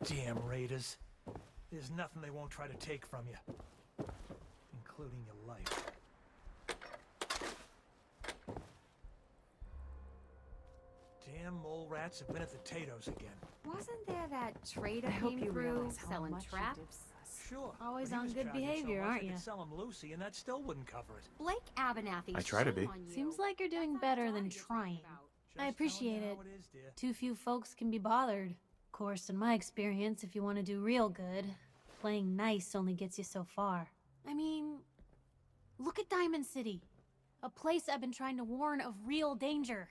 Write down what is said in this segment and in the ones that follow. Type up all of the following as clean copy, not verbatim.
Damn raiders. There's nothing they won't try to take from you. Including your life. Damn mole rats have been at the potatoes again. Wasn't there that trader I hope came you through realize how selling much you did traps? for us. Sure. Always but he on was good charging behavior, so much aren't I you? could sell him Lucy, and that still wouldn't cover it. Blake Abernathy's I try to be. shame on you. Seems like you're doing That's not better Johnny than you're talking trying. about. I Just appreciate telling you it. how it is, dear. Too few folks can be bothered. Of course, in my experience, if you want to do real good, playing nice only gets you so far. I mean, look at Diamond City. A place I've been trying to warn of real danger.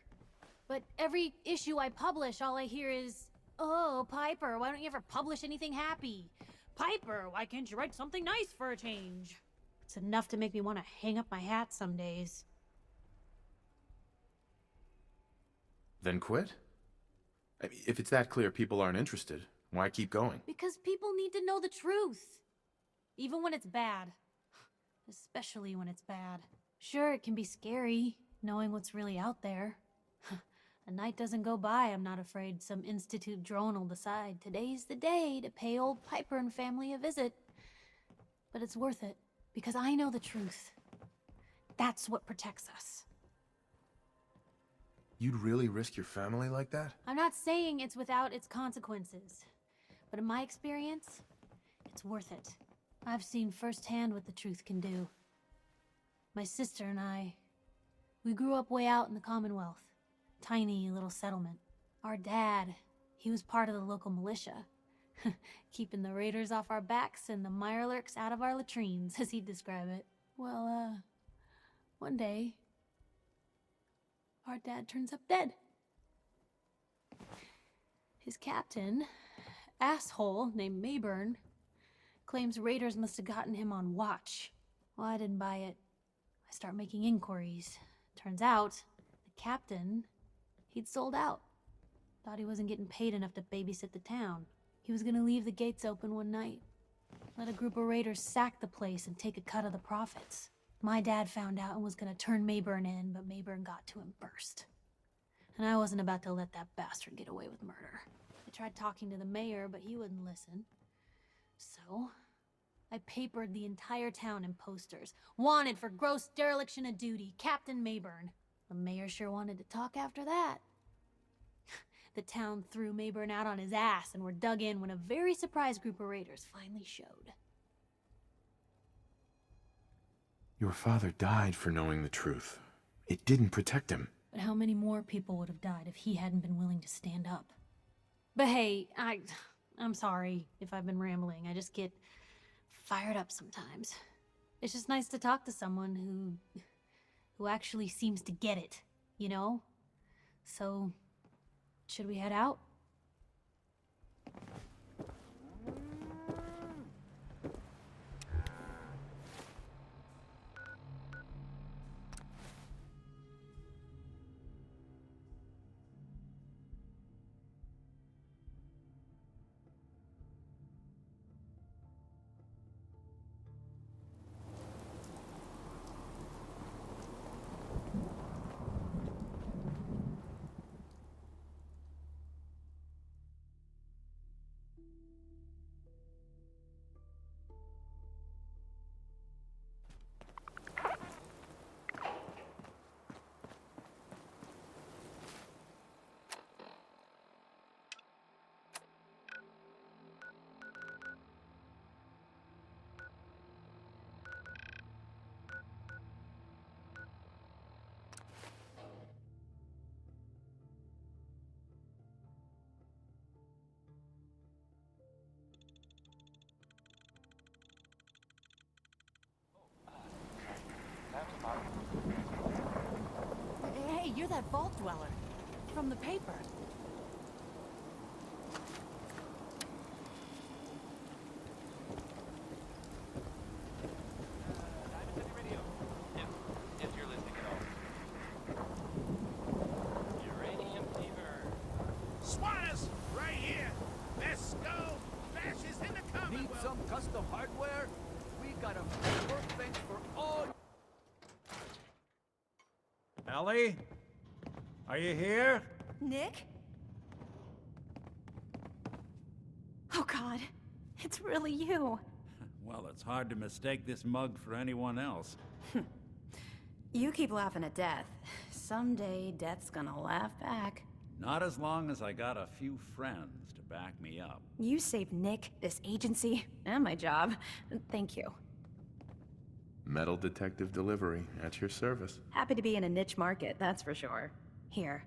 But every issue I publish, all I hear is, "Oh, Piper, why don't you ever publish anything happy? Piper, why can't you write something nice for a change?" It's enough to make me want to hang up my hat some days. Then quit? I mean, if it's that clear people aren't interested, why keep going? Because people need to know the truth. Even when it's bad. Especially when it's bad. Sure, it can be scary, knowing what's really out there. A night doesn't go by I'm not afraid some Institute drone will decide today's the day to pay old Piper and family a visit. But it's worth it, because I know the truth. That's what protects us. You'd really risk your family like that? I'm not saying it's without its consequences, but in my experience, it's worth it. I've seen firsthand what the truth can do. My sister and I, we grew up way out in the Commonwealth. Tiny little settlement. Our dad, he was part of the local militia. Keeping the raiders off our backs and the mirelurks out of our latrines, as he'd describe it. Well, one day, our dad turns up dead. His captain, asshole named Mayburn, claims raiders must have gotten him on watch. Well, I didn't buy it. I start making inquiries. Turns out, the captain, he'd sold out. Thought he wasn't getting paid enough to babysit the town. He was gonna leave the gates open one night. Let a group of raiders sack the place and take a cut of the profits. My dad found out and was gonna turn Mayburn in, but Mayburn got to him first. And I wasn't about to let that bastard get away with murder. I tried talking to the mayor, but he wouldn't listen. So, I papered the entire town in posters. Wanted for gross dereliction of duty, Captain Mayburn. The mayor sure wanted to talk after that. The town threw Mayburn out on his ass and were dug in when a very surprised group of raiders finally showed. Your father died for knowing the truth. It didn't protect him. But how many more people would have died if he hadn't been willing to stand up? But hey, I'm sorry if I've been rambling. I just get fired up sometimes. It's just nice to talk to someone who actually seems to get it, you know? So, should we head out? Hey, you're that vault dweller. From the paper. If you're listening at all. Uranium fever. Swatters! Right here! Best skull bashes in the Need Commonwealth! some custom hardware? We got a workbench for all. Ellie? Are you here? Nick? Oh God, it's really you. Well, it's hard to mistake this mug for anyone else. You keep laughing at death. Someday, death's gonna laugh back. Not as long as I got a few friends to back me up. You saved Nick, this agency, and my job. Thank you. Metal detective delivery at your service. Happy to be in a niche market, that's for sure. Here,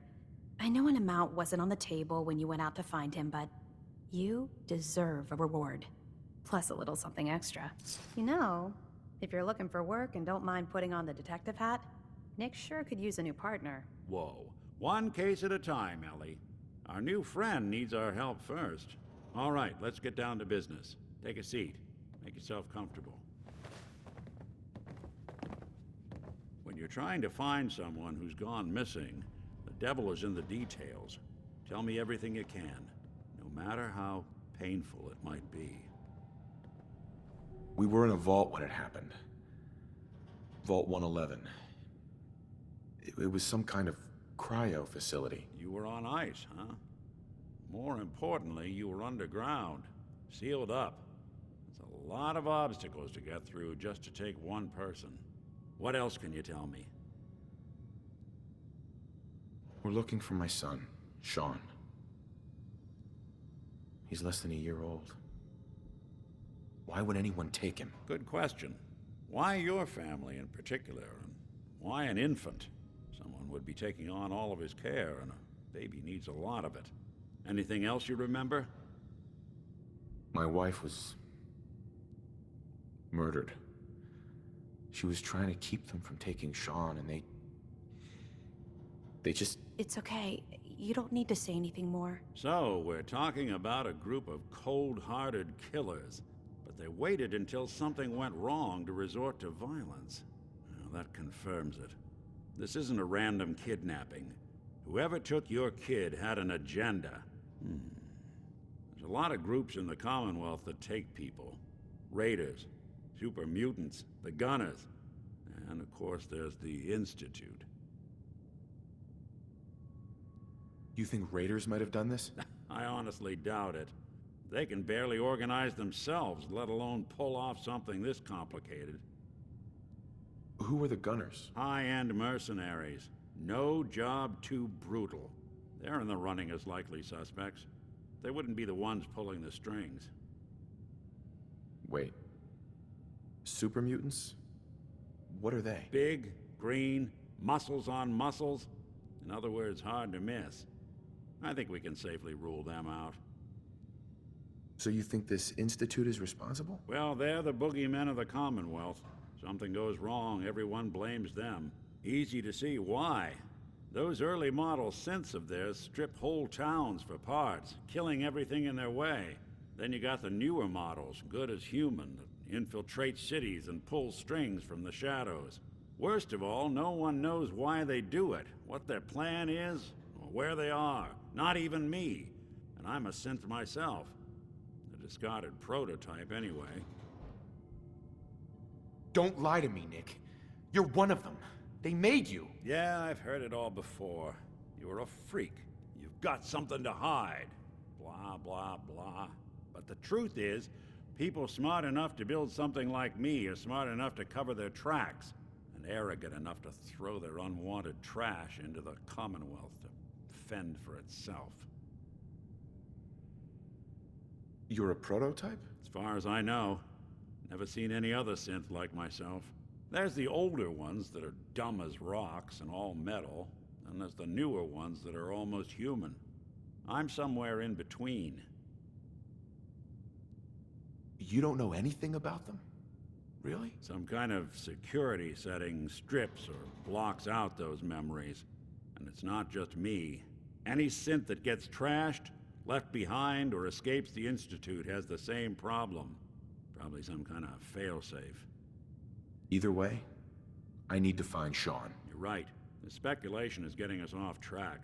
I know an amount wasn't on the table when you went out to find him, but you deserve a reward. Plus a little something extra. You know, if you're looking for work and don't mind putting on the detective hat, Nick sure could use a new partner. Whoa. One case at a time, Ellie. Our new friend needs our help first. All right, let's get down to business. Take a seat. Make yourself comfortable. When you're trying to find someone who's gone missing, the devil is in the details. Tell me everything you can, no matter how painful it might be. We were in a vault when it happened. Vault 111. It was some kind of cryo facility. You were on ice, huh? More importantly, you were underground, sealed up. It's a lot of obstacles to get through just to take one person. What else can you tell me? We're looking for my son, Shaun. He's less than a year old. Why would anyone take him? Good question. Why your family in particular, and why an infant? Someone would be taking on all of his care, and a baby needs a lot of it. Anything else you remember? My wife was murdered. She was trying to keep them from taking Shaun, and they just... It's okay. You don't need to say anything more. So, we're talking about a group of cold-hearted killers, but they waited until something went wrong to resort to violence. Well, that confirms it. This isn't a random kidnapping. Whoever took your kid had an agenda. There's a lot of groups in the Commonwealth that take people. Raiders, super mutants, the Gunners, and of course there's the Institute. You think raiders might have done this? I honestly doubt it. They can barely organize themselves, let alone pull off something this complicated. Who were the Gunners? High-end mercenaries. No job too brutal. They're in the running as likely suspects. They wouldn't be the ones pulling the strings. Wait. Super mutants? What are they? Big, green, muscles on muscles. In other words, hard to miss. I think we can safely rule them out. So you think this Institute is responsible? Well, they're the boogeymen of the Commonwealth. Something goes wrong, everyone blames them. Easy to see why. Those early model synths of theirs strip whole towns for parts, killing everything in their way. Then you got the newer models, good as human, that infiltrate cities and pull strings from the shadows. Worst of all, no one knows why they do it, what their plan is, or where they are. Not even me. And I'm a synth myself. A discarded prototype anyway. Don't lie to me, Nick. You're one of them. They made you. Yeah, I've heard it all before. You're a freak. You've got something to hide. Blah, blah, blah. But the truth is, people smart enough to build something like me are smart enough to cover their tracks, and arrogant enough to throw their unwanted trash into the Commonwealth to fend for itself. You're a prototype? As far as I know, never seen any other synth like myself. There's the older ones that are dumb as rocks and all metal, and there's the newer ones that are almost human. I'm somewhere in between. You don't know anything about them? Really? Some kind of security setting strips or blocks out those memories. And it's not just me. Any synth that gets trashed, left behind, or escapes the Institute has the same problem. Probably some kind of failsafe. Either way, I need to find Shaun. You're right. The speculation is getting us off track.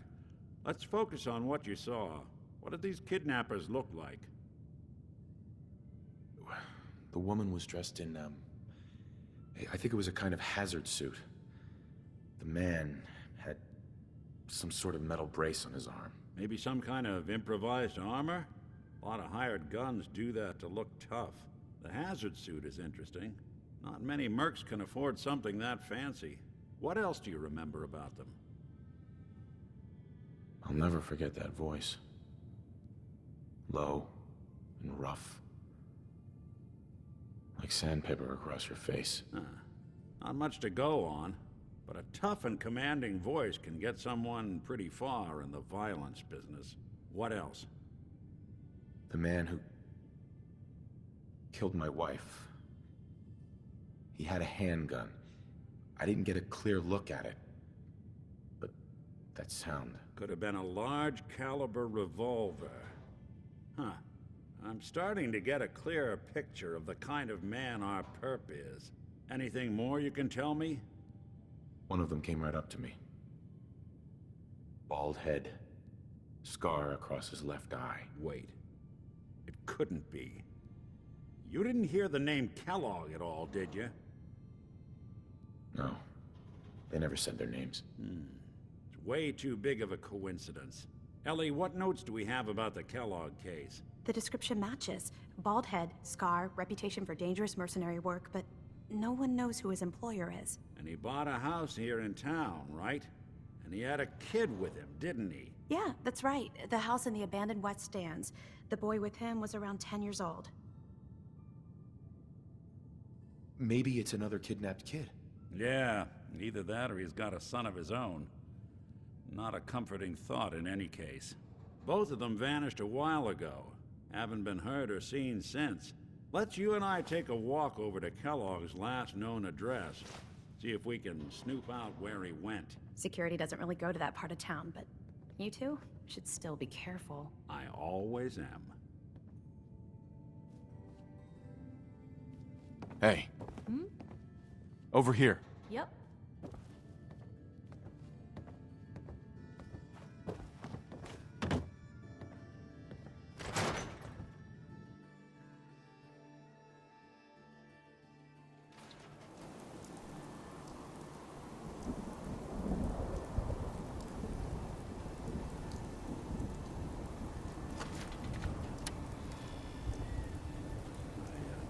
Let's focus on what you saw. What did these kidnappers look like? The woman was dressed in, I think it was a kind of hazard suit. The man had some sort of metal brace on his arm. Maybe some kind of improvised armor? A lot of hired guns do that to look tough. The hazard suit is interesting. Not many mercs can afford something that fancy. What else do you remember about them? I'll never forget that voice. Low and rough. Like sandpaper across your face. Not much to go on, but a tough and commanding voice can get someone pretty far in the violence business. What else? The man who killed my wife. He had a handgun. I didn't get a clear look at it. But that sound. Could have been a large caliber revolver. Huh. I'm starting to get a clearer picture of the kind of man our perp is. Anything more you can tell me? One of them came right up to me. Bald head. Scar across his left eye. Wait. It couldn't be. You didn't hear the name Kellogg at all, did you? No. They never said their names. It's way too big of a coincidence. Ellie, what notes do we have about the Kellogg case? The description matches. Bald head, scar, reputation for dangerous mercenary work, but no one knows who his employer is. And he bought a house here in town, right? And he had a kid with him, didn't he? Yeah, that's right. The house in the abandoned West Stands. The boy with him was around 10 years old. Maybe it's another kidnapped kid. Yeah, either that or he's got a son of his own. Not a comforting thought in any case. Both of them vanished a while ago. Haven't been heard or seen since. Let's you and I take a walk over to Kellogg's last known address. See if we can snoop out where he went. Security doesn't really go to that part of town, but you two should still be careful. I always am. Hey. Over here. Yep.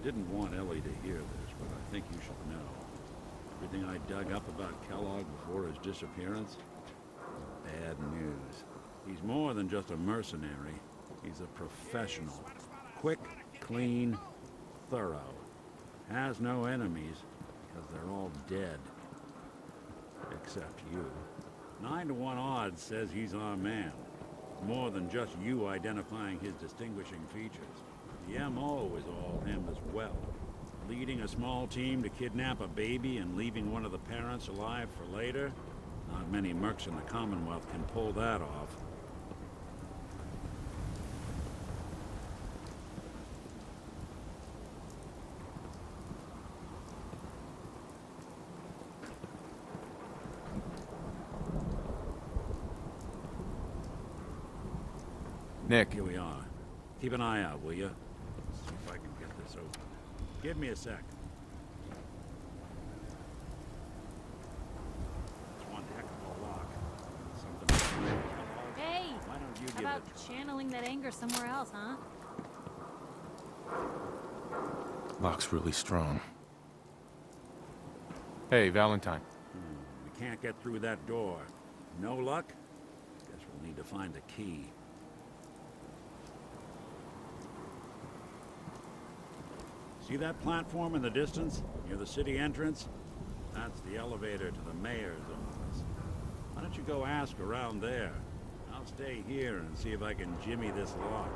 Didn't want Ellie to hear this, but I think you should know. Everything I dug up about Kellogg before his disappearance was bad news. He's more than just a mercenary. He's a professional. Quick, clean, thorough. Has no enemies, because they're all dead. Except you. 9 to 1 odds says he's our man. More than just you identifying his distinguishing features. The M.O. is all him as well. Leading a small team to kidnap a baby and leaving one of the parents alive for later? Not many mercs in the Commonwealth can pull that off. Nick. Here we are. Keep an eye out, will you? See if I can get this open. Give me a sec. It's one heck of a lock. Something. Hey! Why don't you How give about it? channeling that anger somewhere else, huh? Lock's really strong. Hey, Valentine. We can't get through that door. No luck? Guess we'll need to find the key. See that platform in the distance, near the city entrance? That's the elevator to the mayor's office. Why don't you go ask around there? I'll stay here and see if I can jimmy this lock.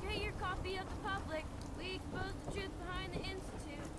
Get your copy of the public. We expose the truth behind the Institute.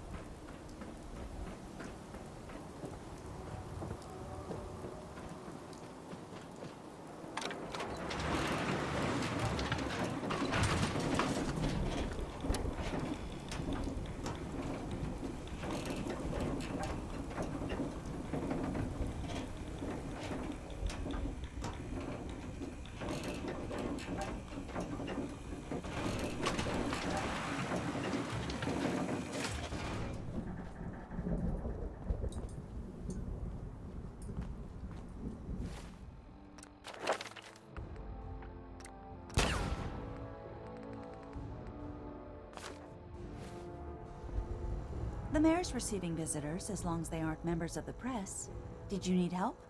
The mayor's receiving visitors as long as they aren't members of the press. Did you need help?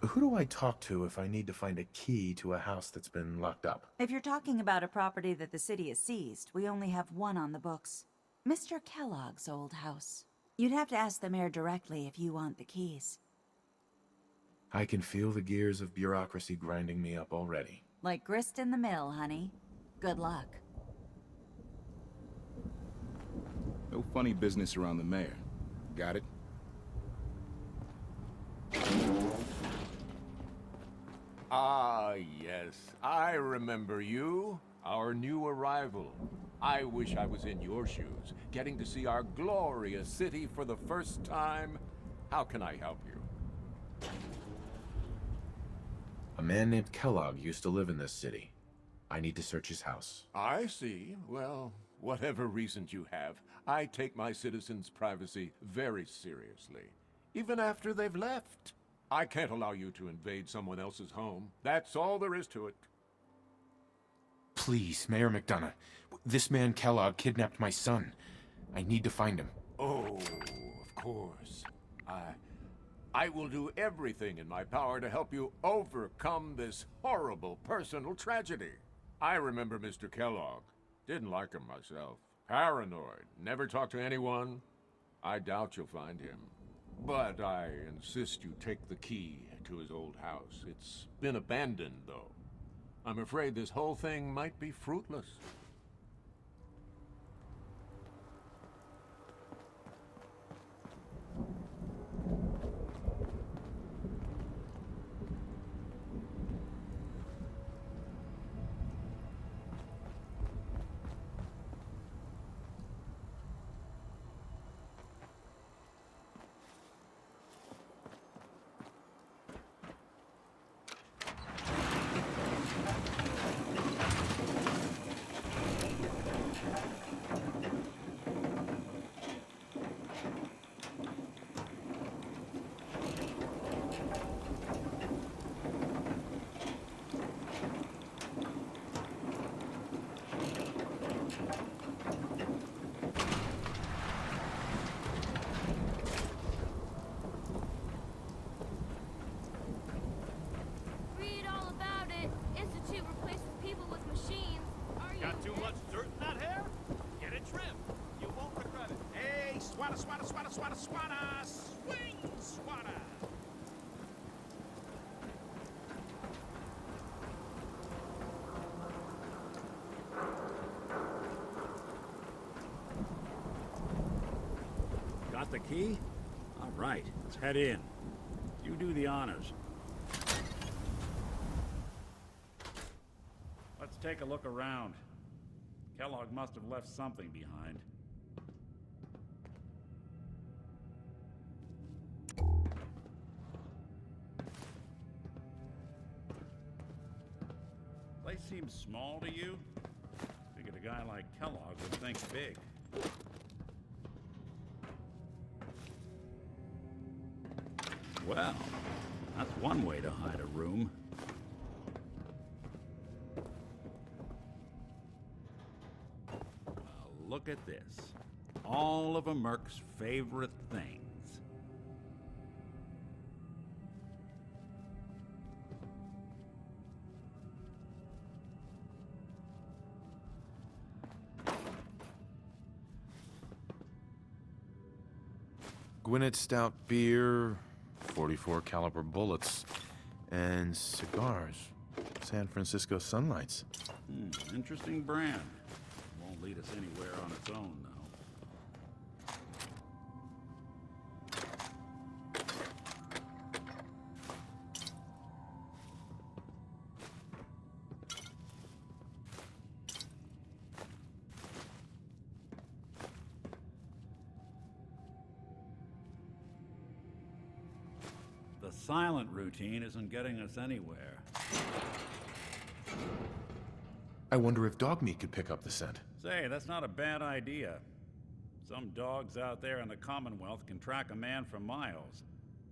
Who do I talk to if I need to find a key to a house that's been locked up? If you're talking about a property that the city has seized, we only have one on the books. Mr. Kellogg's old house. You'd have to ask the mayor directly if you want the keys. I can feel the gears of bureaucracy grinding me up already. Like grist in the mill, honey. Good luck. No funny business around the mayor. Got it? Ah, yes. I remember you. Our new arrival. I wish I was in your shoes, getting to see our glorious city for the first time. How can I help you? A man named Kellogg used to live in this city. I need to search his house. I see. Well, whatever reasons you have, I take my citizens' privacy very seriously. Even after they've left. I can't allow you to invade someone else's home. That's all there is to it. Please, Mayor McDonough. This man Kellogg kidnapped my son. I need to find him. Oh, of course. I will do everything in my power to help you overcome this horrible personal tragedy. I remember Mr. Kellogg. Didn't like him myself. Paranoid. Never talked to anyone. I doubt you'll find him. But I insist you take the key to his old house. It's been abandoned, though. I'm afraid this whole thing might be fruitless. Read all about it. Institute replaces people with machines. Are you Got too much dirt in that hair? Get it trimmed. You won't regret it. Hey, swatter, swatter, swatter, swatter, swatter! Swing, swatter! Got the key? All right, let's head in. You do the honors. Let's take a look around. Kellogg must have left something behind. Place seems small to you? Figured a guy like Kellogg would think big. Well, that's one way to hide a room. Look at this. All of a Merc's favorite things. Gwinnett Stout beer, 44 caliber bullets, and cigars. San Francisco Sunlights. Interesting brand. Won't lead us anywhere on its own, though. The silent routine isn't getting us anywhere. I wonder if dog meat could pick up the scent. Say, that's not a bad idea. Some dogs out there in the Commonwealth can track a man for miles.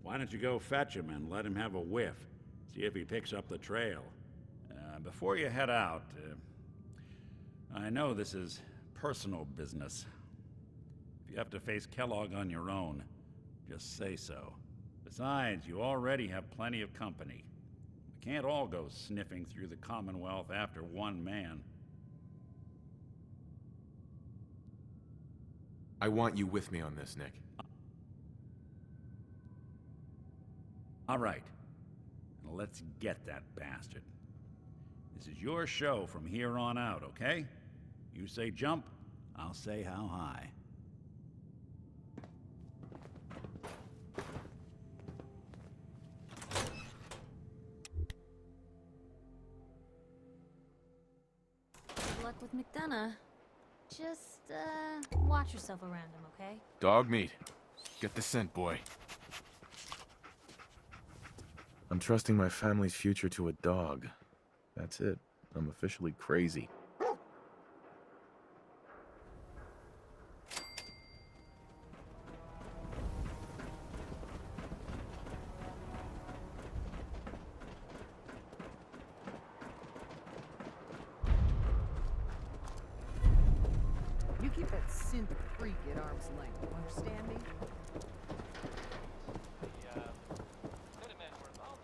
Why don't you go fetch him and let him have a whiff? See if he picks up the trail. Before you head out, I know this is personal business. If you have to face Kellogg on your own, just say so. Besides, you already have plenty of company. We can't all go sniffing through the Commonwealth after one man. I want you with me on this, Nick. All right. Now let's get that bastard. This is your show from here on out, okay? You say jump, I'll say how high. Good luck with McDonough. Just, watch yourself around him, okay? Dog meat. Get the scent, boy. I'm trusting my family's future to a dog. That's it. I'm officially crazy. You keep that synth freak at arm's length, you understand me? Could have been more involved.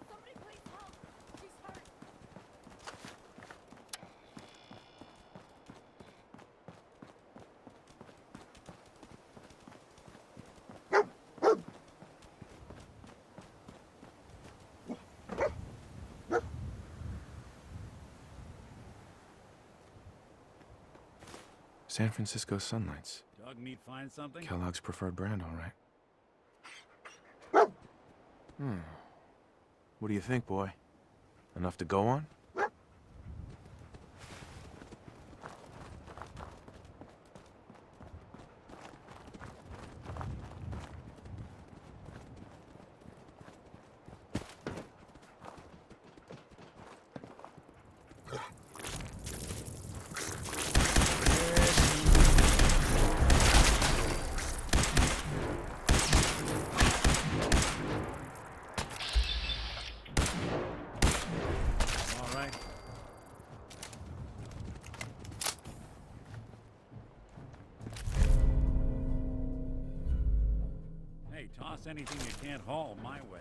Somebody please help. She's hurt. San Francisco Sunlights. Dog meat find something? Kellogg's preferred brand, all right. What do you think, boy? Enough to go on? All right. Hey, toss anything you can't haul my way.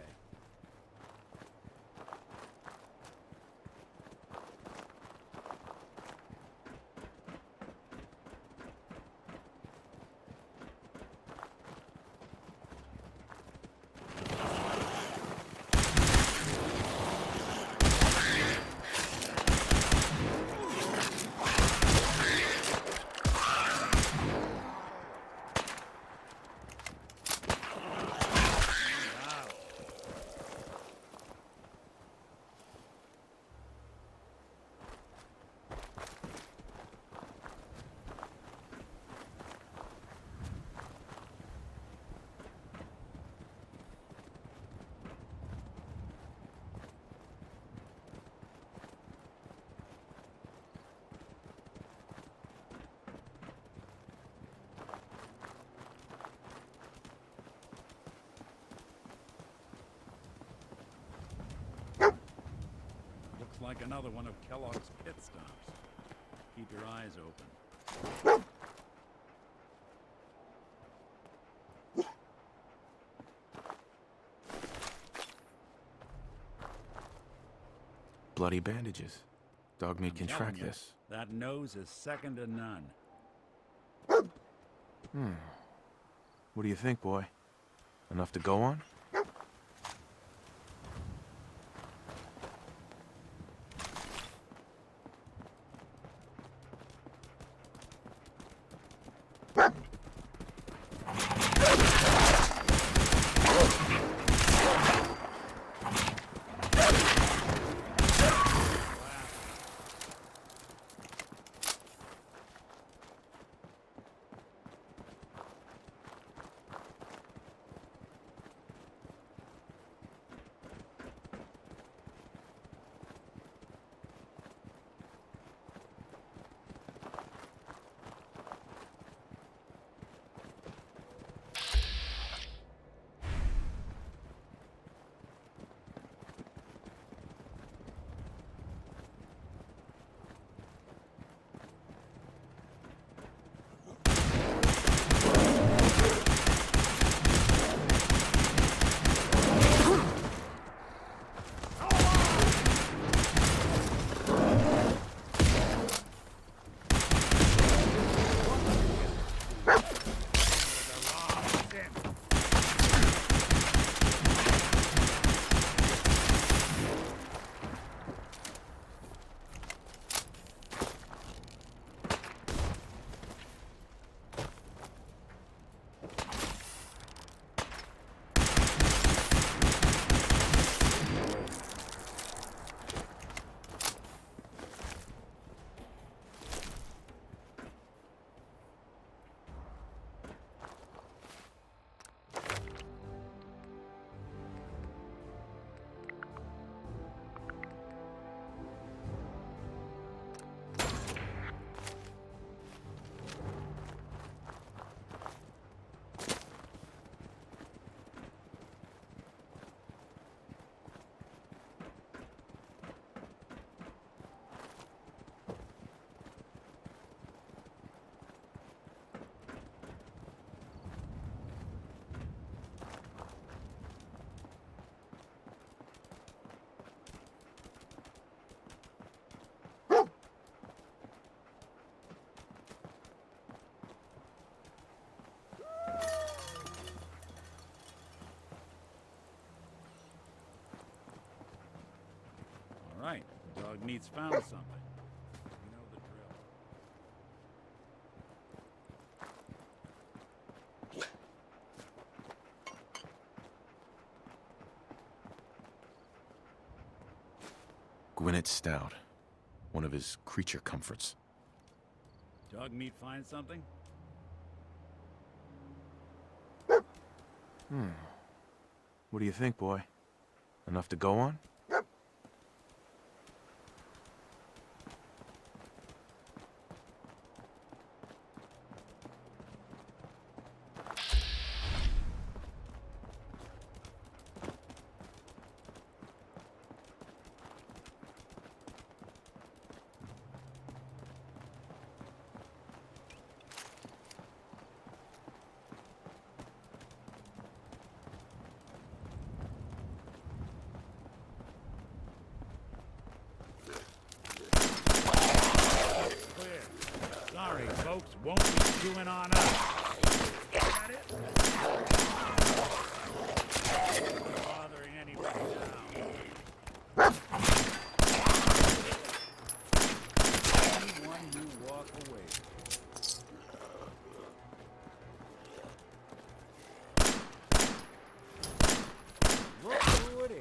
Looks like another one of Kellogg's pit stops. Keep your eyes open. Bloody bandages. Dog meat I'm can telling track you, this. That nose is second to none. What do you think, boy? Enough to go on? Dog meat's found something. You know the drill. Gwinnett Stout. One of his creature comforts. Dog meat find something? What do you think, boy? Enough to go on? Sorry, folks, won't be chewing on us. Got it? Bothering anybody now. Anyone you walk away. Look who it is.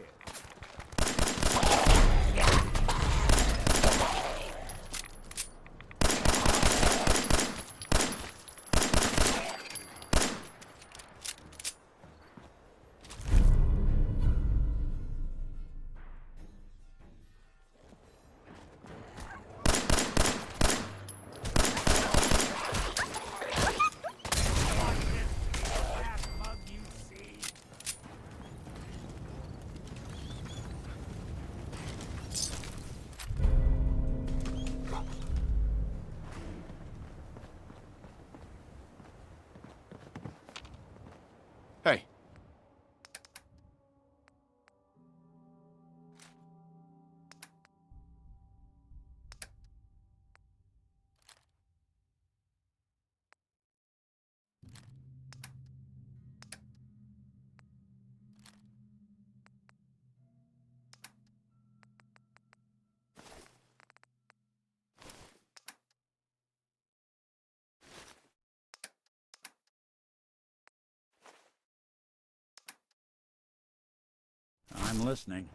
Hey. I'm listening.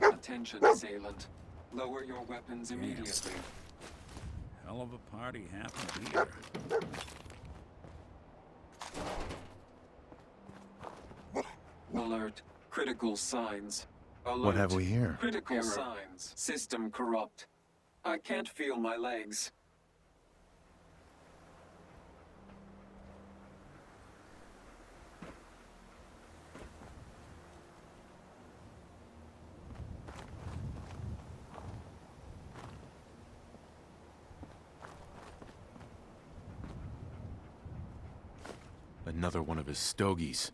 Attention, assailant. Lower your weapons immediately. Hell of a party happened here. Alert. Critical signs. Alert. What have we here? Critical signs. System corrupt. I can't feel my legs. Another one of his stogies.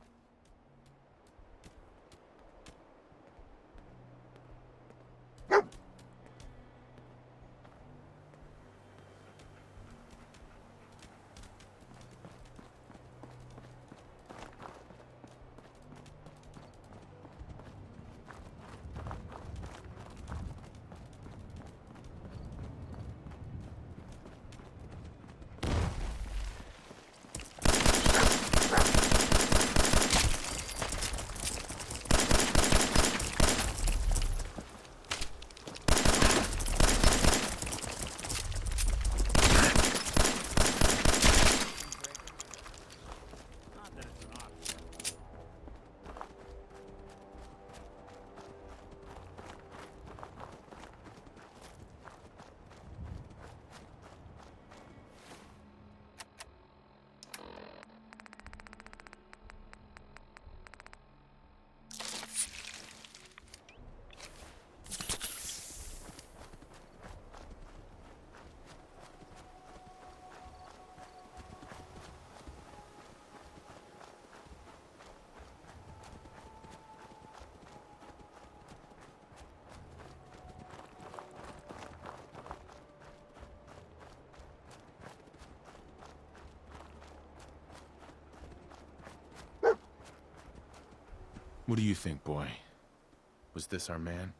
What do you think, boy? Was this our man?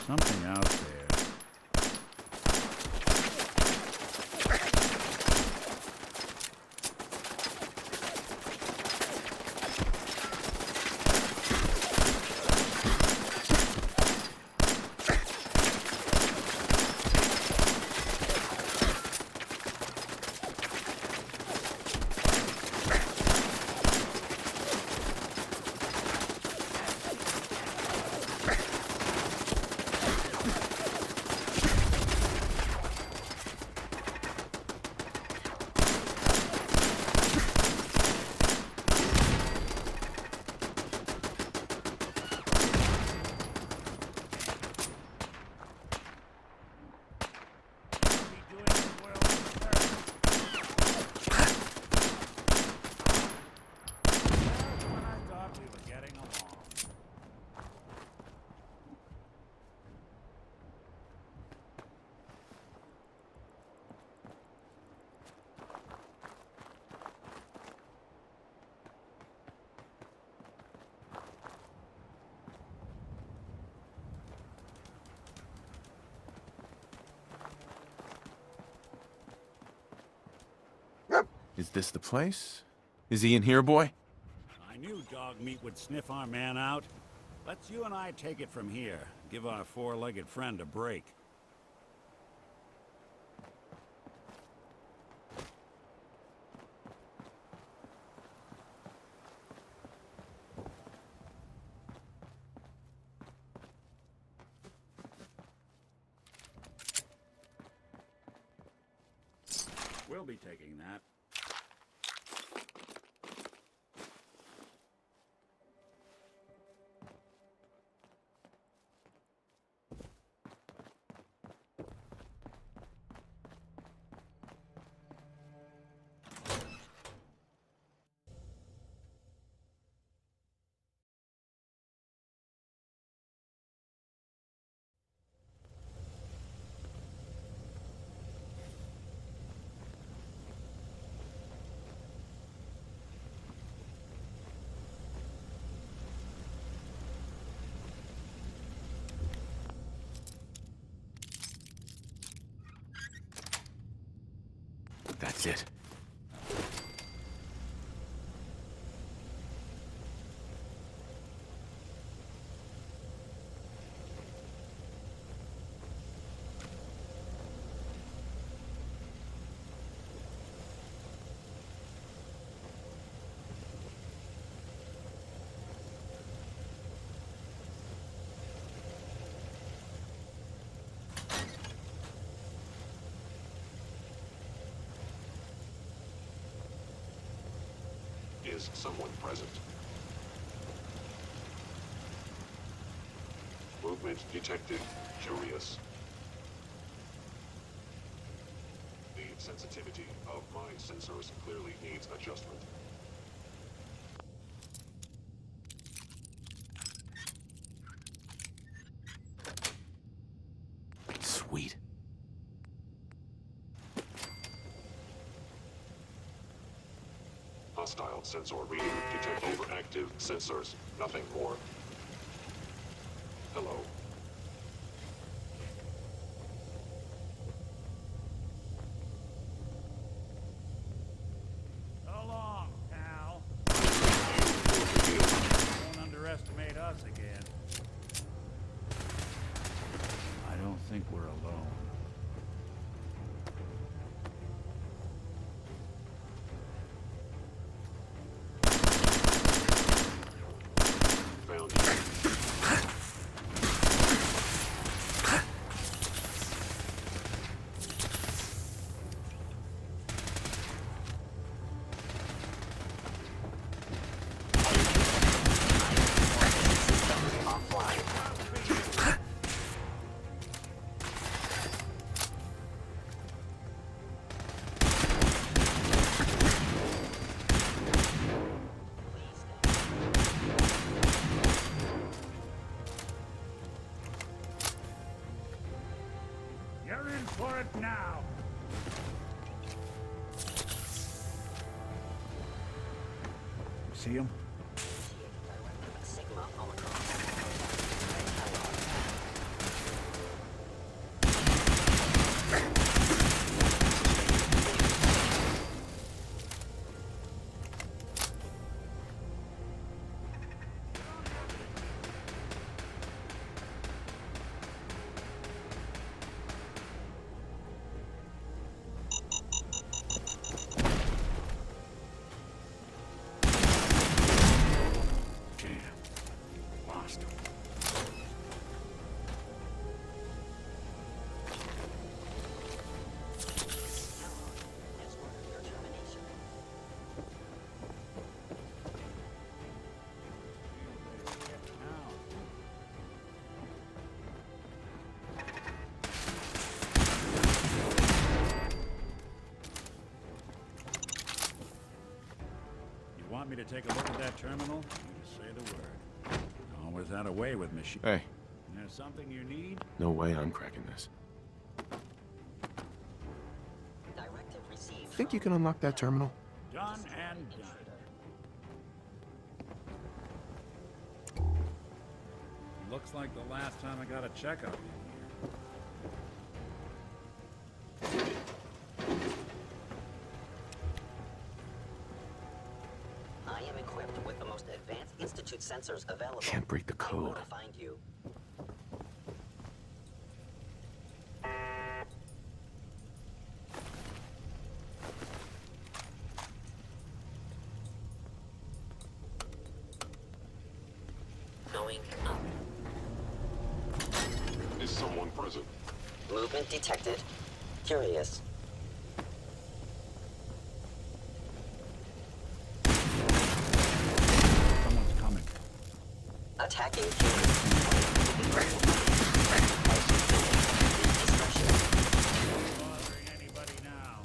Something out there. Is this the place? Is he in here, boy? I knew dog meat would sniff our man out. Let's you and I take it from here. Give our four-legged friend a break. We'll be taking that. That's it. Is someone present? Movement detected. Curious. The sensitivity of my sensors clearly needs adjustment. Sweet. Hostile sensor reading. Detect overactive sensors. Nothing more. Hello. So long, pal. Don't underestimate us again. I don't think we're alone. You're in for it now. See him? Want me to take a look at that terminal? You just say the word. Always had a way with machine. Hey. There's something you need? No way I'm cracking this. Directive received. Think you can unlock that terminal? Done and done. Looks like the last time I got a checkup in here. I am equipped with the most advanced Institute sensors available. Can't break the code. I will find you. Going up. Is someone present? Movement detected. Curious. Someone's coming. Attacking Bothering anybody now.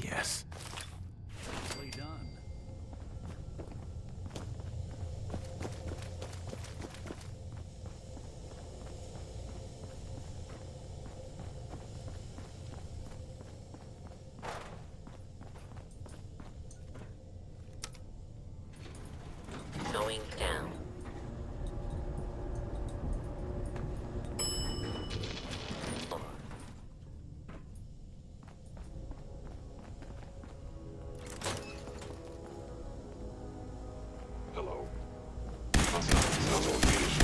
Yes. Nicely done. going down. Hello. Hostile engaged.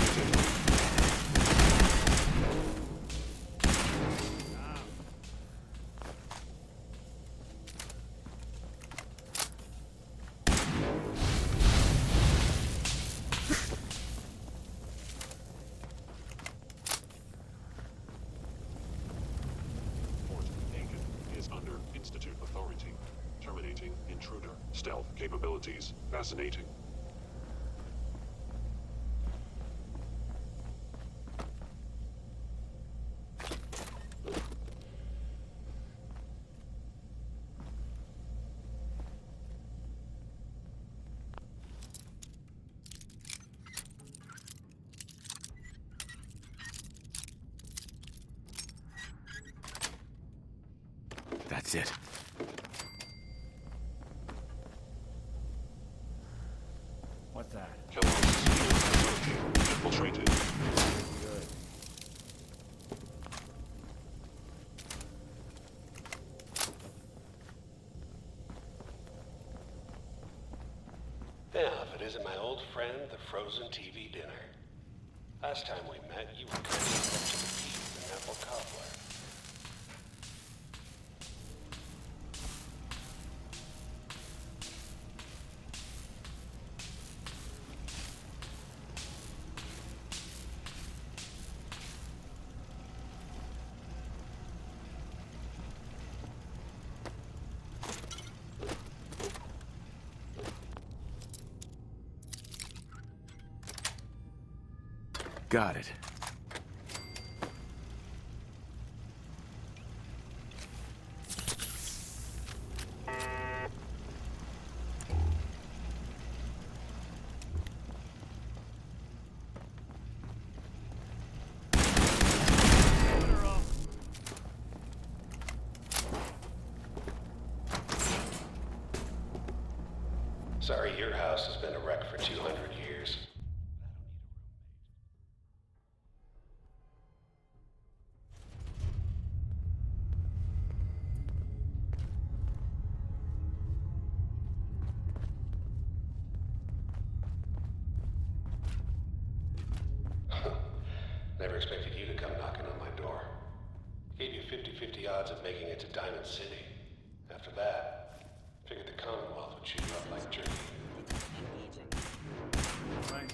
Port Hagen is under Institute authority. Terminating intruder. Stealth capabilities. Fascinating. That's it. What's that? Infiltrated. Good. Now, if it isn't my old friend, the frozen TV dinner. Last time we met, you were kind of up to the teeth with an apple cobbler. Got it. Sorry, your house has been a wreck for 200 years. Never expected you to come knocking on my door. Gave you 50-50 odds of making it to Diamond City. After that, figured the Commonwealth would chew you up like jerky. Right.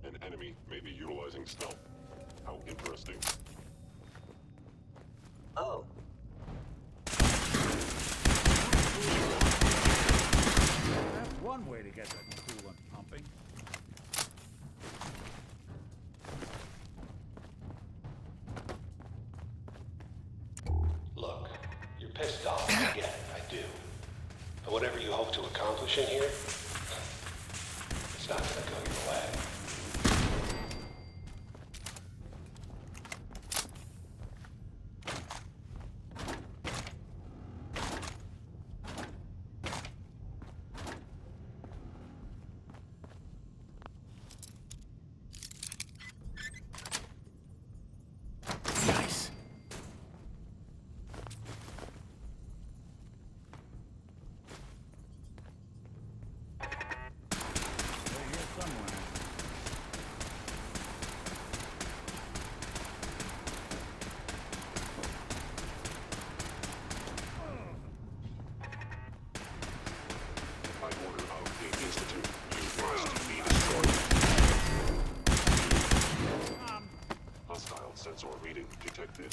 An enemy may be utilizing stealth. How interesting. Oh. That's one way to get that coolant pumping. Look, you're pissed off. I get it, I do. But whatever you hope to accomplish in here, it's not gonna go your way. Nice. They're here somewhere. By order of the Institute, you must be destroyed. Hostile sensor reading detected.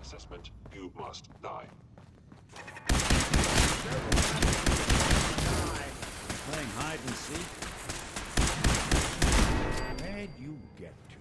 Assessment, you must die. Playing hide and seek? Where'd you get to?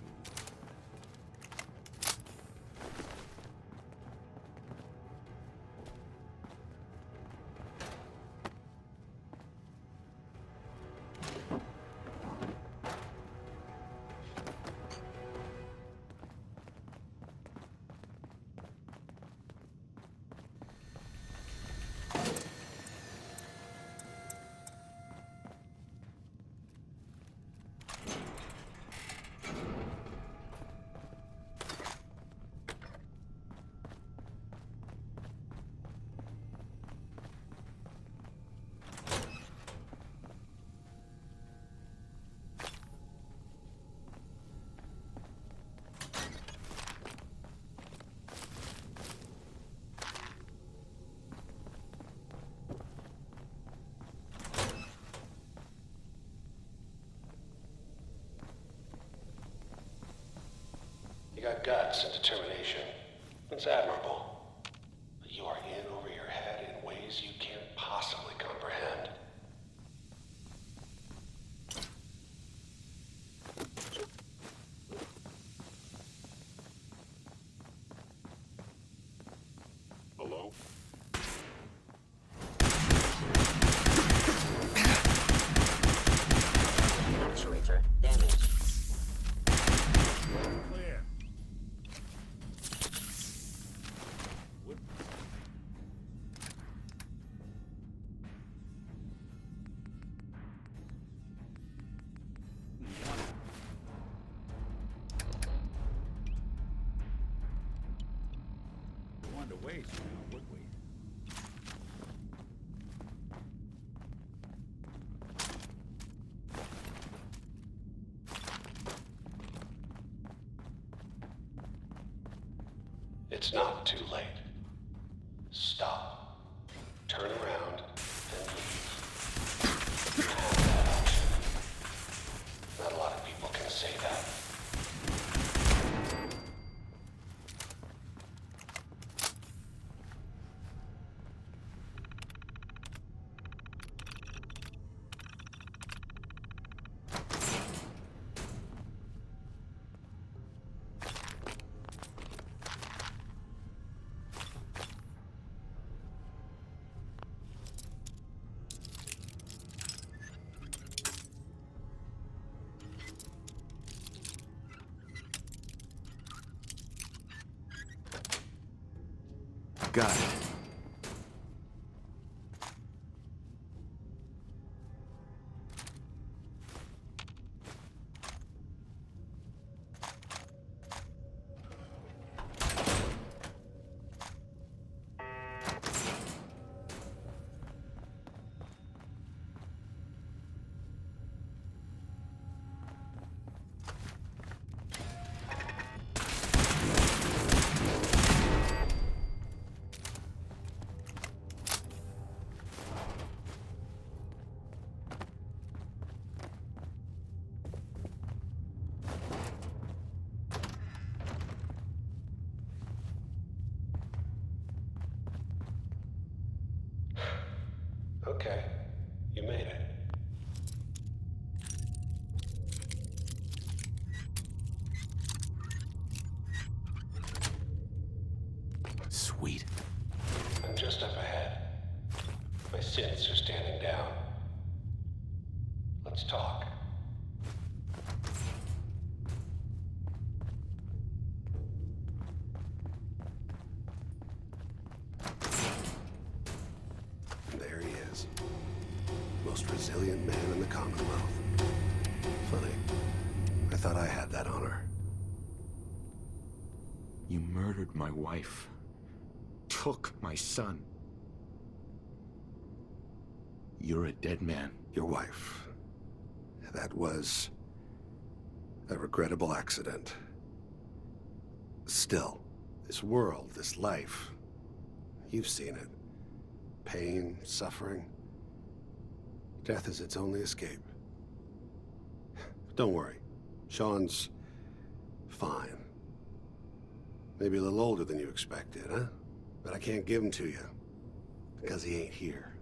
You got guts and determination. It's admirable. But you are in over your head in ways you can't possibly comprehend. Hello? Actuator damaged. Clear. one to waste now, would we? It's not too late. Stop. Turn around and leave. You have that option. Not a lot of people can say that. Got it. Okay, you made it. Sweet. I'm just up ahead. My synths are standing down. Let's talk. There he is. Most resilient man in the Commonwealth. Funny. I thought I had that honor. You murdered my wife. Took my son. You're a dead man. Your wife. That was a regrettable accident. Still, this world, this life, you've seen it. Pain, suffering. Death is its only escape. Don't worry. Shaun's fine. Maybe a little older than you expected, huh? But I can't give him to you. Because he ain't here.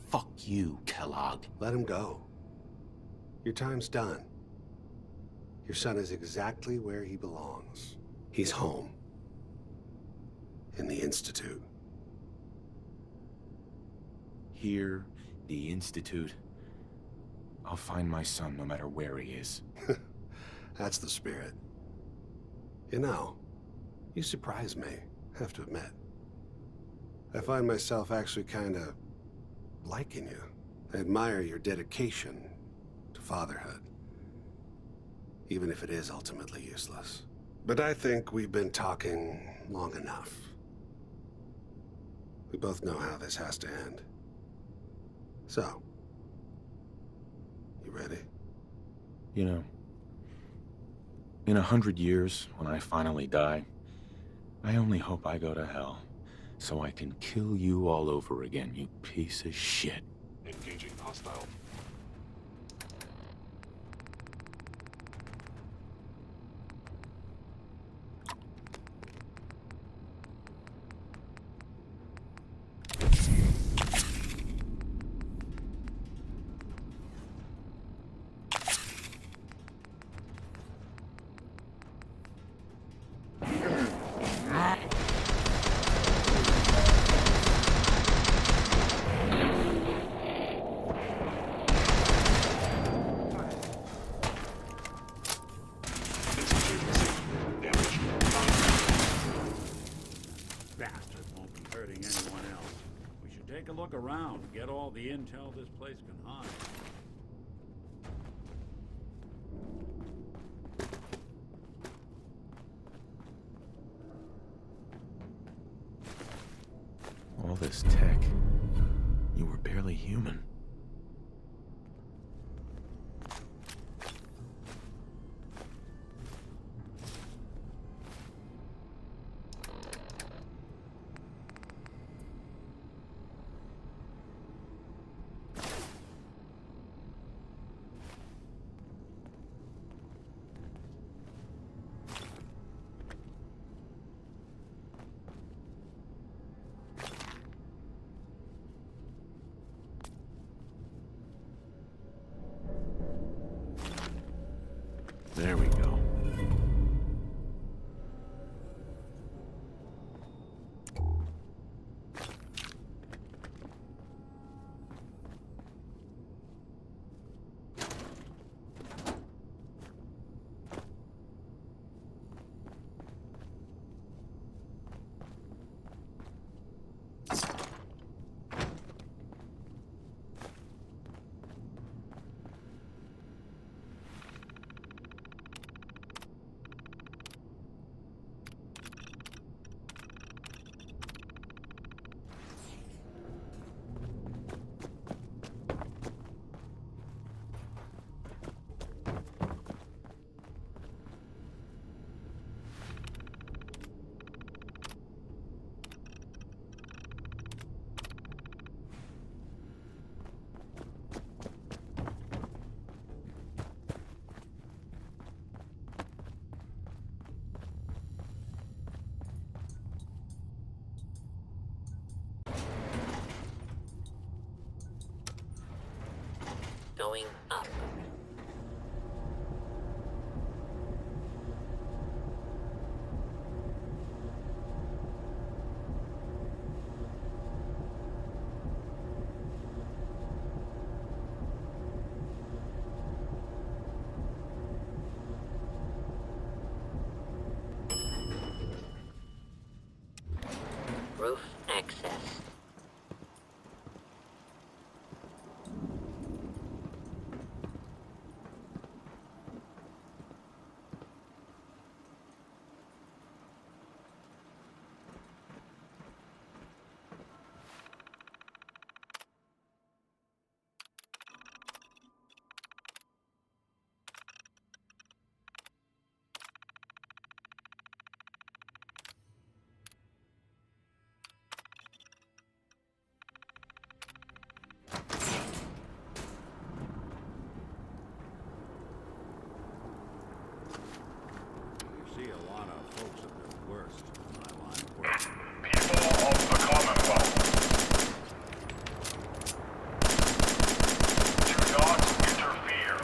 Fuck you, Kellogg. Let him go. Your time's done. Your son is exactly where he belongs. He's home. In the Institute. Here, the Institute. I'll find my son no matter where he is. That's the spirit. You know, you surprise me, I have to admit. I find myself actually kinda liking you. I admire your dedication to fatherhood. Even if it is ultimately useless. But I think we've been talking long enough. We both know how this has to end. So, you ready? You know, in 100 years, when I finally die, I only hope I go to hell, so I can kill you all over again, you piece of shit. Engaging hostile. Bastard won't be hurting anyone else. We should take a look around, get all the intel this place can hide. this tech, you were barely human. There we go. Going up. Roof access. See a lot of folks at their worst in my line of work. People of the Commonwealth, do not interfere.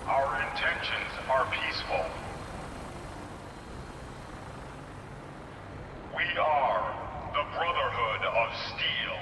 Our intentions are peaceful. We are the Brotherhood of Steel.